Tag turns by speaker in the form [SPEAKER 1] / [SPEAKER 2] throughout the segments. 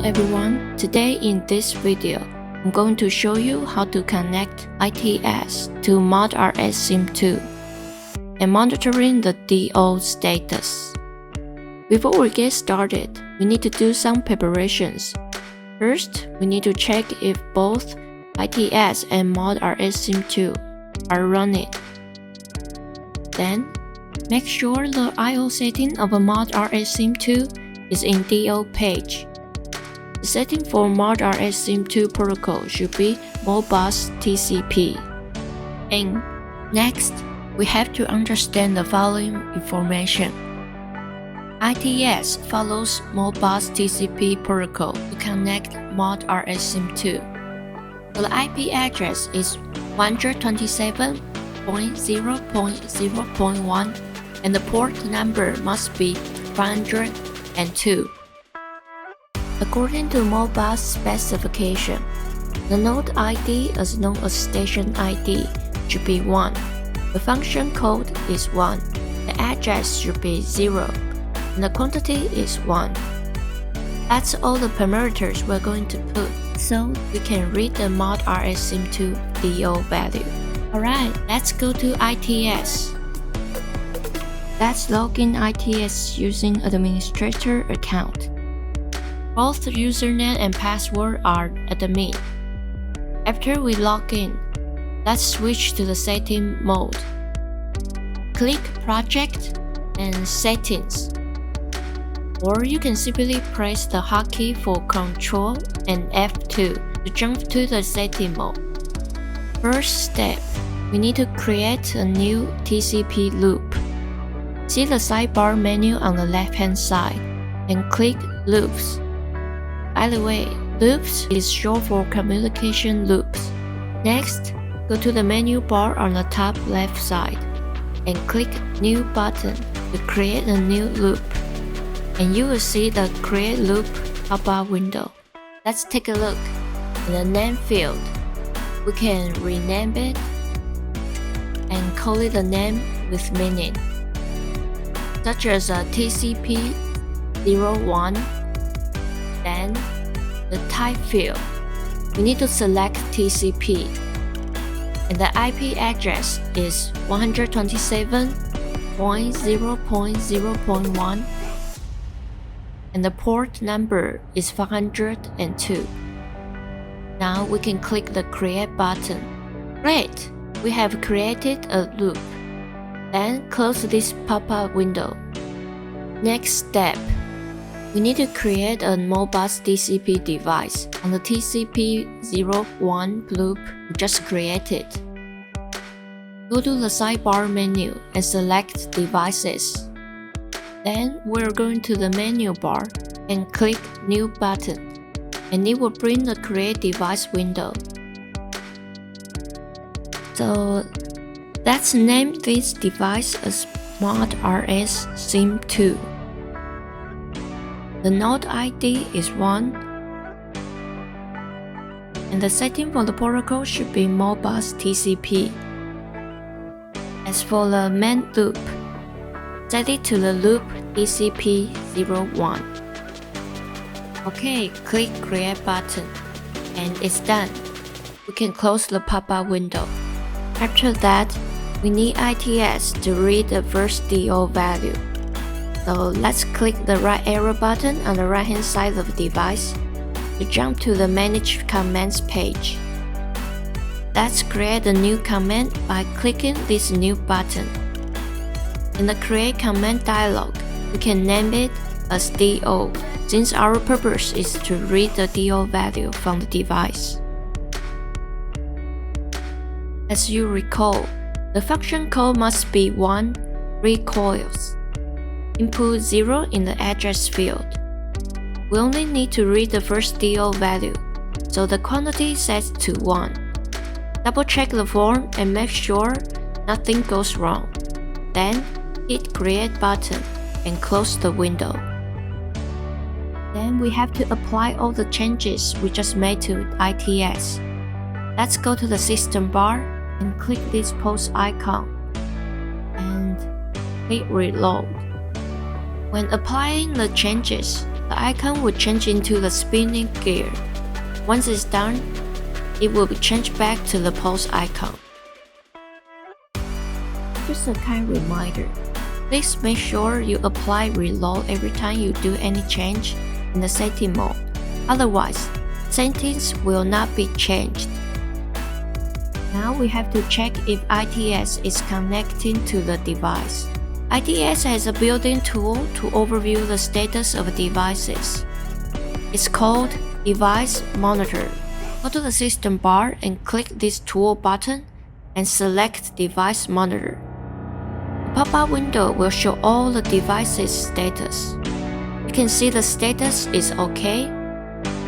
[SPEAKER 1] everyone, today in this video, I'm going to show you how to connect ITS to ModRSsim2 and monitoring the DO status. Before we get started, we need to do some preparations. First, we need to check if both ITS and ModRSsim2 are running. Then, make sure the I/O setting of a ModRSsim2 is in DO page. The setting for ModRSsim2 protocol should be Modbus TCP. And next, we have to understand the following information. ITS follows Modbus TCP protocol to connect ModRSsim2. The IP address is 127.0.0.1 and the port number must be 502. According to Modbus specification, the node ID as known as station ID should be 1. The function code is 1. The address should be 0. And the quantity is 1. That's all the parameters we're going to put, so we can read the ModRSsim2 DO value. Alright, let's go to ITS. Let's log in ITS using administrator account. Both username and password are admin. After we log in, let's switch to the setting mode. Click Project and Settings. Or you can simply press the hotkey for Ctrl and F2 to jump to the setting mode. First step, we need to create a new TCP loop. See the sidebar menu on the left-hand side and click Loops. By the way, loops is short for communication loops. Next, go to the menu bar on the top left side and click New button to create a new loop. And you will see the Create Loop pop-up window. Let's take a look. In the name field, we can rename it and call it a name with meaning, such as a TCP01. Then, the type field, we need to select TCP, and the IP address is 127.0.0.1, and the port number is 502. Now we can click the Create button. Great! We have created a loop. Then close this pop-up window. Next step, we need to create a Modbus TCP device on the TCP01 loop we just created. Go to the sidebar menu and select Devices. Then we're going to the menu bar and click New button, and it will bring the Create Device window. So let's name this device as ModRSsim2. The node ID is 1, and the setting for the protocol should be Modbus TCP. As for the main loop, set it to the loop TCP01. Okay, click Create button, and it's done. We can close the pop-up window. After that, we need ITS to read the first DO value. So let's click the right arrow button on the right hand side of the device to jump to the Manage Commands page. Let's create a new command by clicking this New button. In the Create Command dialog, we can name it as DO, since our purpose is to read the DO value from the device. As you recall, the function code must be 1 recoils. Input 0 in the address field. We only need to read the first DO value, so the quantity sets to 1. Double check the form and make sure nothing goes wrong. Then, hit Create button and close the window. Then we have to apply all the changes we just made to ITS. Let's go to the system bar and click this pause icon and hit Reload. When applying the changes, the icon will change into the spinning gear. Once it's done, it will be changed back to the pause icon. Just a kind reminder, please make sure you apply reload every time you do any change in the setting mode. Otherwise, settings will not be changed. Now we have to check if ITS is connecting to the device. ITS has a built-in tool to overview the status of devices. It's called Device Monitor. Go to the system bar and click this tool button and select Device Monitor. The pop-up window will show all the devices' status. You can see the status is OK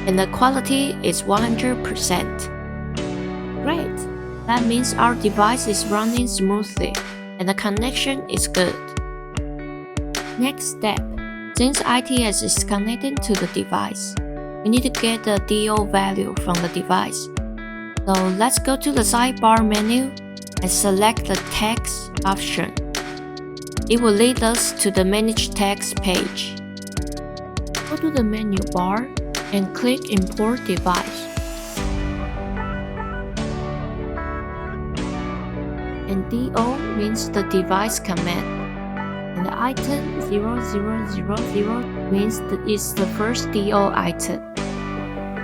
[SPEAKER 1] and the quality is 100%. Great! That means our device is running smoothly and the connection is good. Next step, since ITS is connected to the device, we need to get the DO value from the device. So let's go to the sidebar menu and select the text option. It will lead us to the Manage Text page. Go to the menu bar and click Import Device. And DO means the device command. And the item 0000 means that it's the first DO item.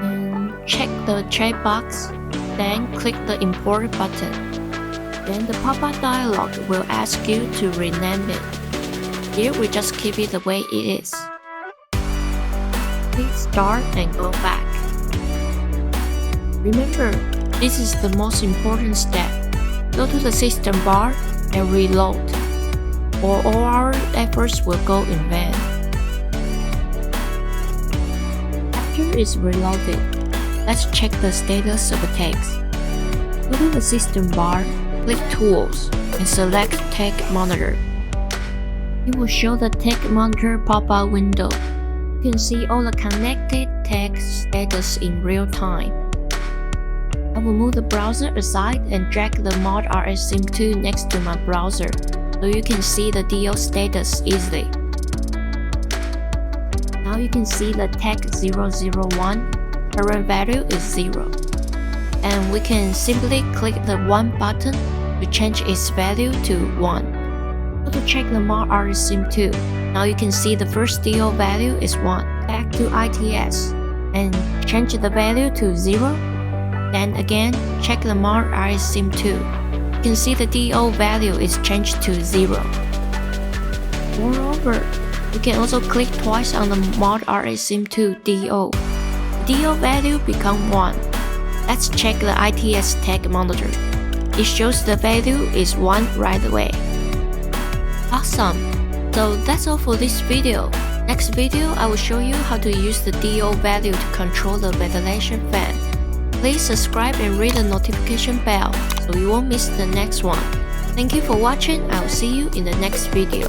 [SPEAKER 1] And check the checkbox, then click the Import button. Then the pop-up dialog will ask you to rename it. Here we just keep it the way it is. Click Start and go back. Remember, this is the most important step. Go to the system bar and reload, or all our efforts will go in vain. After it's reloaded, let's check the status of the text. Go to the system bar, click Tools, and select Tech Monitor. It will show the Tech Monitor pop-up window. You can see all the connected text status in real time. I will move the browser aside and drag the ModRSsim2 next to my browser so you can see the DO status easily. Now you can see the tag 001 current value is 0. And we can simply click the 1 button to change its value to 1. Go to check the ModRSsim2. Now you can see the first DO value is 1. Back to ITS and change the value to 0. Then again, check the ModRSsim2. You can see the DO value is changed to 0. Moreover, you can also click twice on the ModRSsim2 DO. The DO value become 1. Let's check the ITS Tag Monitor. It shows the value is 1 right away. Awesome! So that's all for this video. Next video, I will show you how to use the DO value to control the ventilation fan. Please subscribe and ring the notification bell so you won't miss the next one. Thank you for watching. I will see you in the next video.